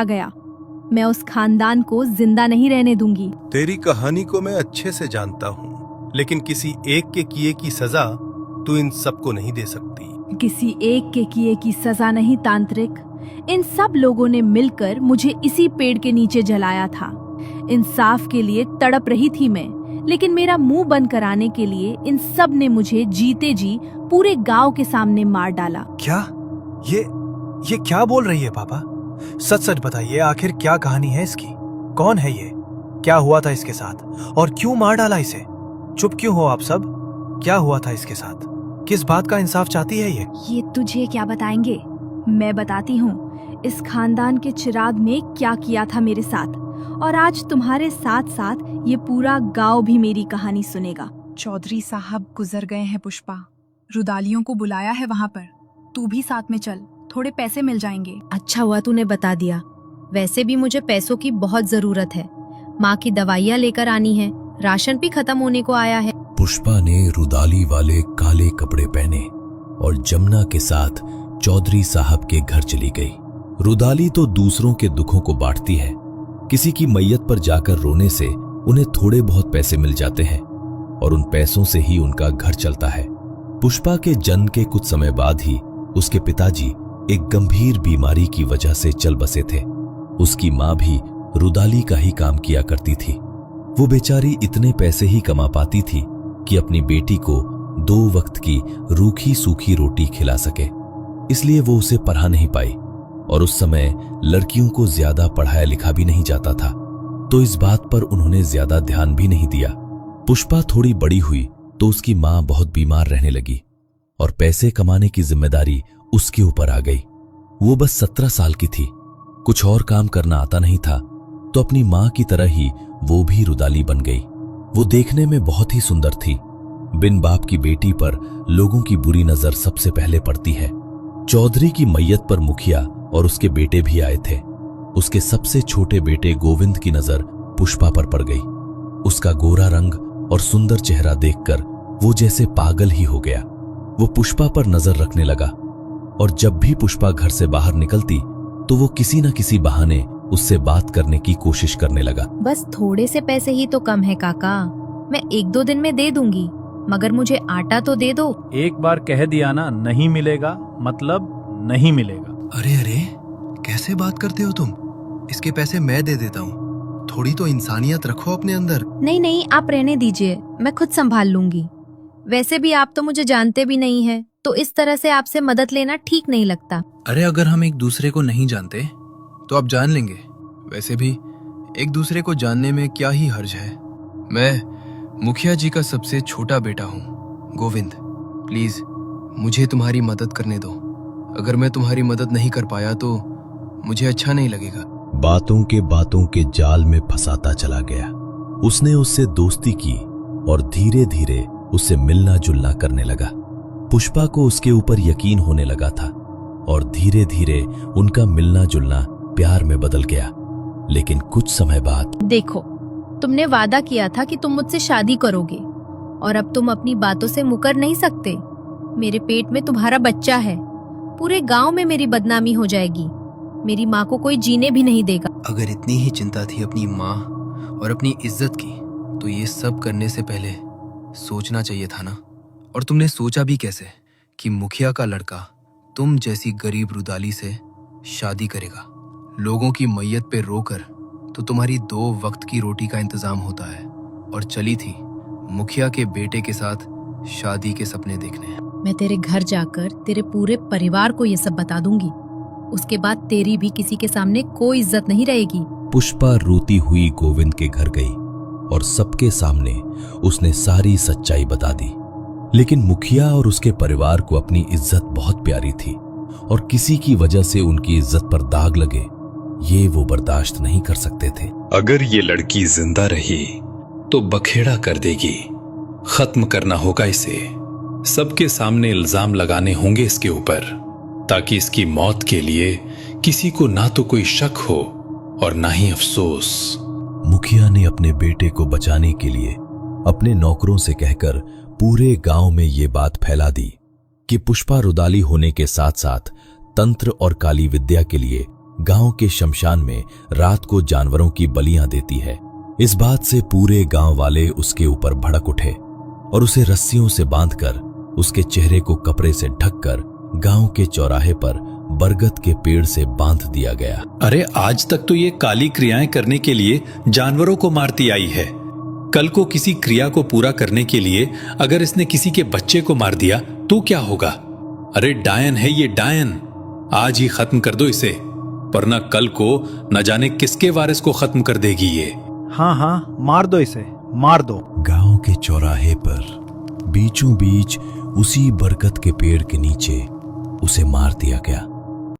गया। मैं उस खानदान को जिंदा नहीं रहने दूंगी। तेरी कहानी को मैं अच्छे से जानता हूँ, लेकिन किसी एक के किए की सजा तू इन सबको नहीं दे सकती। किसी एक के किए की सजा नहीं तांत्रिक, इन सब लोगों ने मिलकर मुझे इसी पेड़ के नीचे जलाया था। इंसाफ के लिए तड़प रही थी मैं, लेकिन मेरा मुंह बंद कराने के लिए इन सब ने मुझे जीते जी पूरे गांव के सामने मार डाला। क्या? ये क्या बोल रही है पापा? सच सच बताइए, आखिर क्या कहानी है इसकी? कौन है ये? क्या हुआ था इसके साथ और क्यों मार डाला इसे? चुप क्यों हो आप सब? क्या हुआ था इसके साथ? किस बात का इंसाफ चाहती है ये? तुझे क्या बताएंगे? मैं बताती हूँ इस खानदान के चिराग ने क्या किया था मेरे साथ, और आज तुम्हारे साथ साथ ये पूरा गांव भी मेरी कहानी सुनेगा। चौधरी साहब गुजर गए हैं पुष्पा, रुदालियों को बुलाया है वहाँ पर। तू भी साथ में चल, थोड़े पैसे मिल जाएंगे। अच्छा हुआ तूने बता दिया, वैसे भी मुझे पैसों की बहुत जरूरत है। माँ की दवाइयाँ लेकर आनी है, राशन भी खत्म होने को आया है। पुष्पा ने रुदाली वाले काले कपड़े पहने और जमुना के साथ चौधरी साहब के घर चली गई। रुदाली तो दूसरों के दुखों को बांटती है। किसी की मैयत पर जाकर रोने से उन्हें थोड़े बहुत पैसे मिल जाते हैं और उन पैसों से ही उनका घर चलता है। पुष्पा के जन्म के कुछ समय बाद ही उसके पिताजी एक गंभीर बीमारी की वजह से चल बसे थे। उसकी माँ भी रुदाली का ही काम किया करती थी। वो बेचारी इतने पैसे ही कमा पाती थी कि अपनी बेटी को 2 वक्त की रूखी सूखी रोटी खिला सके। इसलिए वो उसे पढ़ा नहीं पाई, और उस समय लड़कियों को ज्यादा पढ़ाया लिखा भी नहीं जाता था, तो इस बात पर उन्होंने ज्यादा ध्यान भी नहीं दिया। पुष्पा थोड़ी बड़ी हुई तो उसकी माँ बहुत बीमार रहने लगी और पैसे कमाने की जिम्मेदारी उसके ऊपर आ गई। वो बस 17 साल की थी, कुछ और काम करना आता नहीं था, तो अपनी माँ की तरह ही वो भी रुदाली बन गई। वो देखने में बहुत ही सुंदर थी। बिन बाप की बेटी पर लोगों की बुरी नजर सबसे पहले पड़ती है। चौधरी की मैयत पर मुखिया और उसके बेटे भी आए थे। उसके सबसे छोटे बेटे गोविंद की नजर पुष्पा पर पड़ गई। उसका गोरा रंग और सुंदर चेहरा देखकर वो जैसे पागल ही हो गया। वो पुष्पा पर नजर रखने लगा, और जब भी पुष्पा घर से बाहर निकलती तो वो किसी न किसी बहाने उससे बात करने की कोशिश करने लगा। बस थोड़े से पैसे ही तो कम है काका, मैं 1-2 दिन में दे दूंगी, मगर मुझे आटा तो दे दो। एक बार कह दिया ना नहीं मिलेगा मतलब नहीं मिलेगा। अरे कैसे बात करते हो तुम? इसके पैसे मैं दे देता हूँ, थोड़ी तो इंसानियत रखो अपने अंदर। नहीं, आप रहने दीजिए, मैं खुद संभाल लूंगी। वैसे भी आप तो मुझे जानते भी नहीं है, तो इस तरह से आपसे मदद लेना ठीक नहीं लगता। अरे अगर हम एक दूसरे को नहीं जानते तो आप जान लेंगे। वैसे भी एक दूसरे को जानने में क्या ही हर्ज है। मैं मुखिया जी का सबसे छोटा बेटा हूँ गोविंद, प्लीज मुझे तुम्हारी मदद करने दो। अगर मैं तुम्हारी मदद नहीं कर पाया तो मुझे अच्छा नहीं लगेगा। बातों के जाल में फंसाता चला गया। उसने उससे दोस्ती की और धीरे धीरे उससे मिलना जुलना करने लगा। पुष्पा को उसके ऊपर यकीन होने लगा था और धीरे धीरे उनका मिलना जुलना प्यार में बदल गया। लेकिन कुछ समय बाद देखो, तुमने वादा किया था कि तुम मुझसे शादी करोगे, और अब तुम अपनी बातों से मुकर नहीं सकते। मेरे पेट में तुम्हारा बच्चा है, पूरे गांव में मेरी बदनामी हो जाएगी, मेरी माँ को कोई जीने भी नहीं देगा। अगर इतनी ही चिंता थी अपनी माँ और अपनी इज्जत की, तो ये सब करने से पहले सोचना चाहिए था ना। और तुमने सोचा भी कैसे कि मुखिया का लड़का तुम जैसी गरीब रुदाली से शादी करेगा? लोगों की मैयत पे रोकर तो तुम्हारी 2 वक्त की रोटी का इंतजाम होता है, और चली थी मुखिया के बेटे के साथ शादी के सपने देखने। मैं तेरे घर जाकर तेरे पूरे परिवार को ये सब बता दूंगी, उसके बाद तेरी भी किसी के सामने कोई इज्जत नहीं रहेगी। पुष्पा रोती हुई गोविंद के घर गई और सबके सामने उसने सारी सच्चाई बता दी। लेकिन मुखिया और उसके परिवार को अपनी इज्जत बहुत प्यारी थी, और किसी की वजह से उनकी इज्जत पर दाग लगे ये वो बर्दाश्त नहीं कर सकते थे। अगर ये लड़की जिंदा रही तो बखेड़ा कर देगी, खत्म करना होगा इसे। सबके सामने इल्जाम लगाने होंगे इसके ऊपर, ताकि इसकी मौत के लिए किसी को ना तो कोई शक हो और ना ही अफसोस। मुखिया ने अपने बेटे को बचाने के लिए अपने नौकरों से कहकर पूरे गांव में ये बात फैला दी कि पुष्पा रुदाली होने के साथ साथ तंत्र और काली विद्या के लिए गांव के शमशान में रात को जानवरों की बलियां देती है। इस बात से पूरे गांव वाले उसके ऊपर भड़क उठे और उसे रस्सियों से बांधकर उसके चेहरे को कपड़े से ढककर गांव के चौराहे पर बरगद के पेड़ से बांध दिया गया। अरे आज तक तो ये काली क्रियाएं करने के लिए जानवरों को मारती आई है। कल को किसी क्रिया को पूरा करने के लिए अगर इसने किसी के बच्चे को मार दिया तो क्या होगा? अरे डायन है ये, डायन। आज ही खत्म कर दो इसे, वरना कल को न जाने किसके वारिस को खत्म कर देगी ये। हाँ हाँ, मार दो इसे, मार दो। गांव के चौराहे पर बीचों बीच उसी बरगद के पेड़ के नीचे उसे मार दिया गया।